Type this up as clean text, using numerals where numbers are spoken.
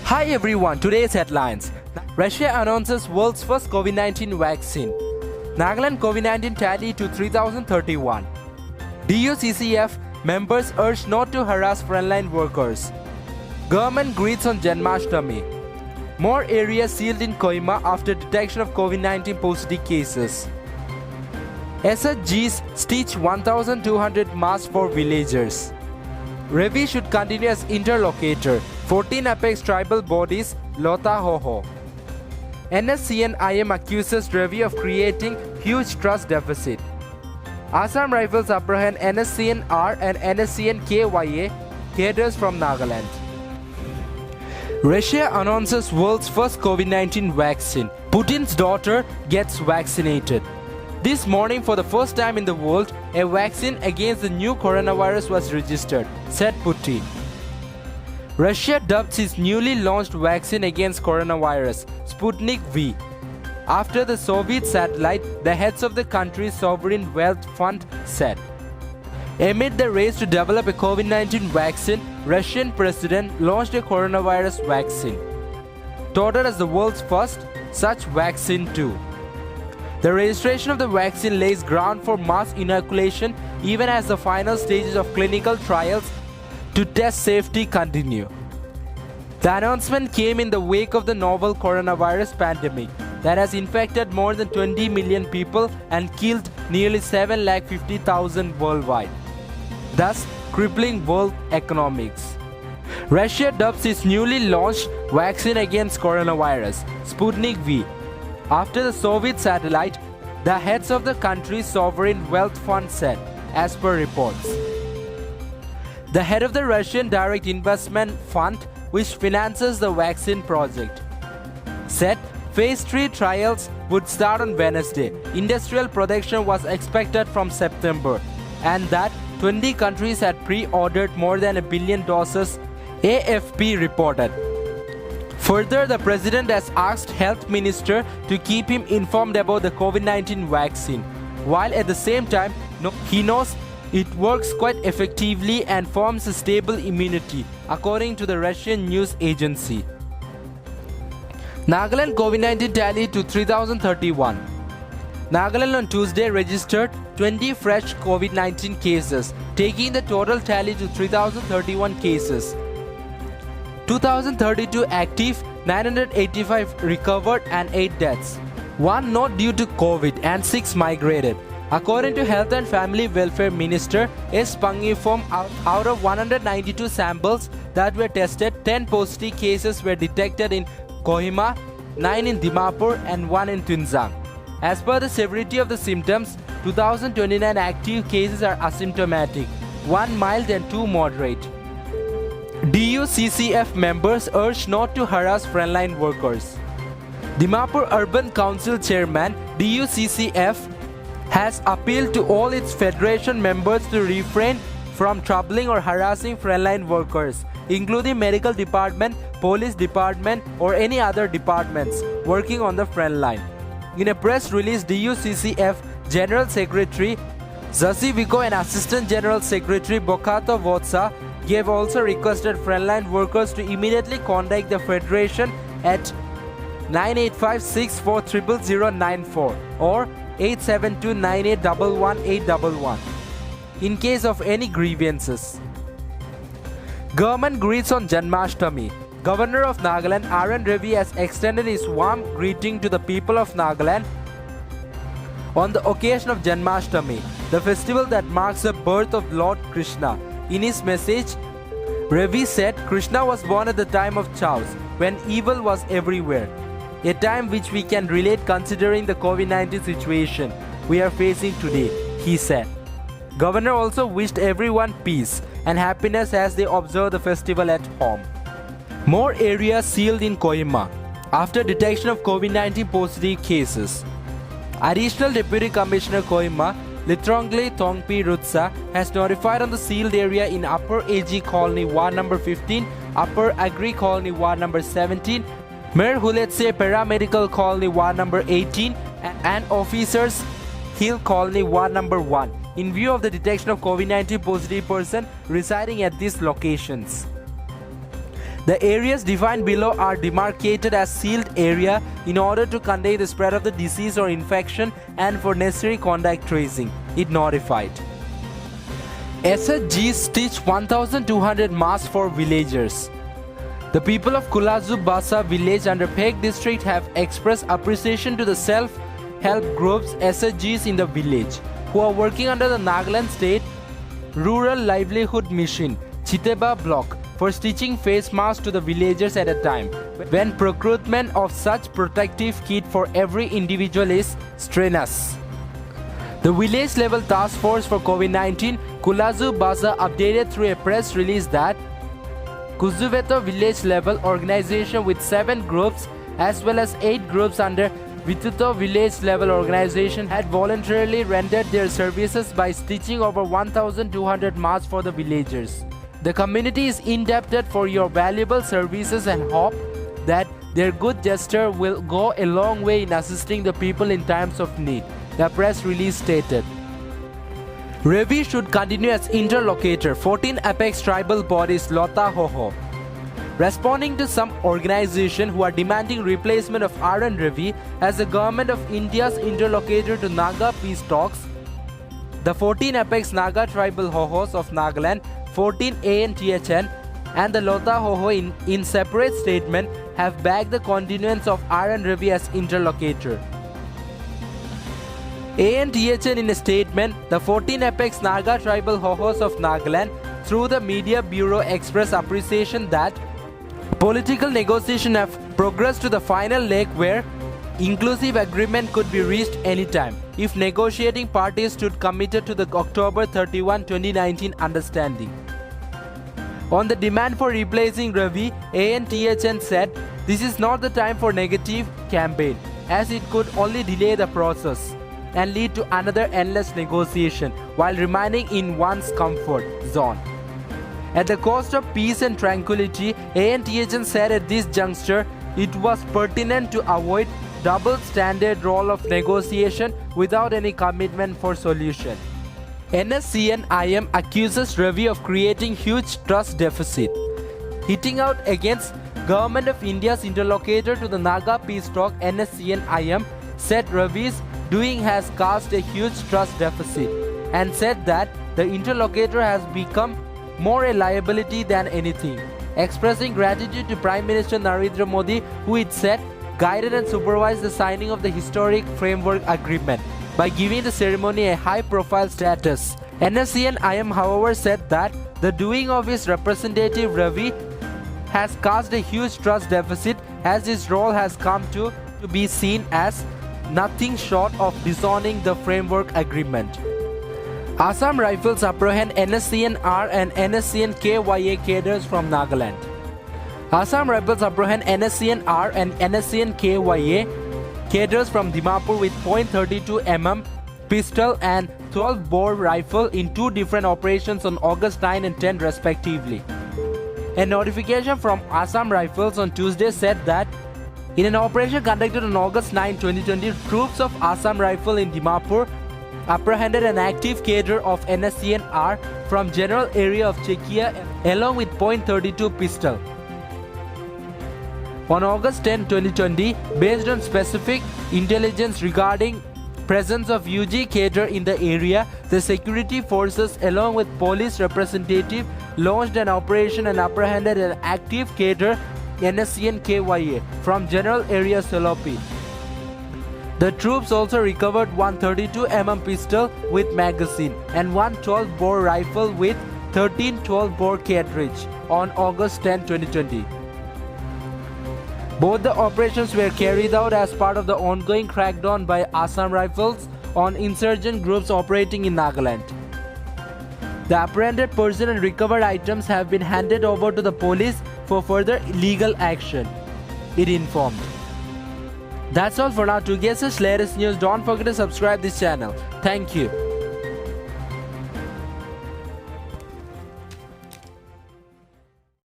Hi everyone, today's headlines. Russia announces world's first COVID-19 vaccine. Nagaland COVID-19 tally to 3,031. UCCF members urge not to harass frontline workers. Government greets on Janmashtami. More areas sealed in Kohima after detection of COVID-19 positive cases. SSGS stitch 1,200 masks for villagers. Iravi should continue as interlocator. 14 apex tribal bodies, Lota Hoho. NSCNIM accuses Iravi of creating huge trust deficit. Assam Rifles apprehend NSCNR and NSCN Kya cadres from Nagaland. Russia announces world's first COVID-19 vaccine. Putin's daughter gets vaccinated. This morning, for the first time in the world, a vaccine against the new coronavirus was registered, said Putin. Russia dubs its newly launched vaccine against coronavirus, Sputnik V. After the Soviet satellite, the heads of the country's sovereign wealth fund said. Amid the race to develop a COVID-19 vaccine, Russian president launched a coronavirus vaccine, touted as the world's first such vaccine too. The registration of the vaccine lays ground for mass inoculation even as the final stages of clinical trials to test safety continue. The announcement came in the wake of the novel coronavirus pandemic that has infected more than 20 million people and killed nearly 750,000 worldwide, thus crippling world economics. Russia dubs its newly launched vaccine against coronavirus, Sputnik V. After the Soviet satellite, the heads of the country's sovereign wealth fund said, as per reports. The head of the Russian Direct Investment Fund, which finances the vaccine project, said Phase 3 trials would start on Wednesday. Industrial production was expected from September, and that 20 countries had pre-ordered more than 1 billion doses, AFP reported. Further, the president has asked Health Minister to keep him informed about the COVID-19 vaccine, while at the same time he knows it works quite effectively and forms a stable immunity, according to the Russian news agency. Nagaland COVID-19 tally to 3,031. Nagaland on Tuesday registered 20 fresh COVID-19 cases, taking the total tally to 3,031 cases. 2,032 active, 985 recovered and 8 deaths. 1 not due to COVID and 6 migrated. According to Health and Family Welfare Minister S. Pangifom, out of 192 samples that were tested, 10 positive cases were detected in Kohima, 9 in Dimapur and 1 in Tunjang. As per the severity of the symptoms, 2,029 active cases are asymptomatic, 1 mild and 2 moderate. UCCF members urge not to harass frontline workers. Dimapur Urban Council Chairman UCCF has appealed to all its federation members to refrain from troubling or harassing frontline workers, including medical department, police department or any other departments working on the front line. In a press release, UCCF General Secretary Zazi Vigo and Assistant General Secretary Bokato Votsa gave also requested frontline workers to immediately contact the Federation at 985-640094 or 872-9811-811 in case of any grievances. Government greets on Janmashtami. Governor of Nagaland Iravi has extended his warm greeting to the people of Nagaland on the occasion of Janmashtami, the festival that marks the birth of Lord Krishna. In his message, Iravi said Krishna was born at the time of chaos, when evil was everywhere, a time which we can relate considering the COVID-19 situation we are facing today, he said. Governor also wished everyone peace and happiness as they observe the festival at home. More areas sealed in Kohima after detection of COVID-19 positive cases. Additional Deputy Commissioner Kohima Litrongli Thongpi Rutsa has notified on the sealed area in Upper AG Colony Ward number 15, Upper Agri Colony Ward number 17, Mer Huletse Paramedical Colony Ward number 18 and Officers Hill Colony Ward number 1 in view of the detection of COVID-19 positive person residing at these locations. The areas defined below are demarcated as sealed area in order to contain the spread of the disease or infection and for necessary contact tracing, it notified. SSGS stitched 1,200 masks for villagers. The people of Kulazu Basa village under Peg district have expressed appreciation to the self-help groups SSGs in the village who are working under the Nagaland State Rural Livelihood Mission, Chiteba block, for stitching face masks to the villagers at a time when procurement of such protective kit for every individual is strenuous. The village level task force for COVID-19, Kulazu Basa, updated through a press release that Kuzuveto village level organization with 7 groups as well as 8 groups under Vituto village level organization had voluntarily rendered their services by stitching over 1,200 masks for the villagers. The community is indebted for your valuable services and hope that their good gesture will go a long way in assisting the people in times of need, the press release stated. Iravi should continue as interlocator, 14 apex tribal bodies Lota Hoho. Responding to some organization who are demanding replacement of Iravi as the government of India's interlocator to Naga peace talks, the 14 apex Naga tribal Hohos of Nagaland, 14 ANTHN and the Lota Hoho in separate statement have backed the continuance of Iravi as interlocator. ANTHN in a statement, the 14 apex Naga tribal Hohos of Nagaland through the media bureau expressed appreciation that political negotiations have progressed to the final leg where inclusive agreement could be reached anytime if negotiating parties stood committed to the October 31, 2019 understanding. On the demand for replacing Iravi, ANTHN said, "This is not the time for negative campaign as it could only delay the process and lead to another endless negotiation while remaining in one's comfort zone. At the cost of peace and tranquility," ANTHN said at this juncture, it was pertinent to avoid double standard role of negotiation without any commitment for solution. NSCNIM accuses Iravi of creating huge trust deficit. Hitting out against Government of India's interlocator to the Naga peace talk, NSCNIM said Iravi's doing has caused a huge trust deficit and said that the interlocator has become more a liability than anything, expressing gratitude to Prime Minister Narendra Modi, who it said guided and supervised the signing of the historic framework agreement by giving the ceremony a high-profile status. NSCNIM, however, said that the doing of his representative Iravi has caused a huge trust deficit as his role has come to be seen as nothing short of disowning the framework agreement. Assam Rifles apprehend NSCNR and NSCN Kya cadres from Nagaland. Assam Rifles apprehend NSCNR and NSCN Kya cadres from Dimapur with .32 mm pistol and 12-bore rifle in 2 different operations on August 9 and 10 respectively. A notification from Assam Rifles on Tuesday said that in an operation conducted on August 9, 2020, troops of Assam Rifle in Dimapur apprehended an active cadre of NSCNR from general area of Chekia along with .32 pistol. On August 10, 2020, based on specific intelligence regarding presence of UG cadre in the area, the security forces along with police representative launched an operation and apprehended an active cadre NSCN Kya from general area Salopi. The troops also recovered one 32 mm pistol with magazine and one 12-bore rifle with 13 12-bore cartridge on August 10, 2020. Both the operations were carried out as part of the ongoing crackdown by Assam Rifles on insurgent groups operating in Nagaland. The apprehended person and recovered items have been handed over to the police for further legal action, it informed. That's all for now. To get such latest news, don't forget to subscribe this channel. Thank you.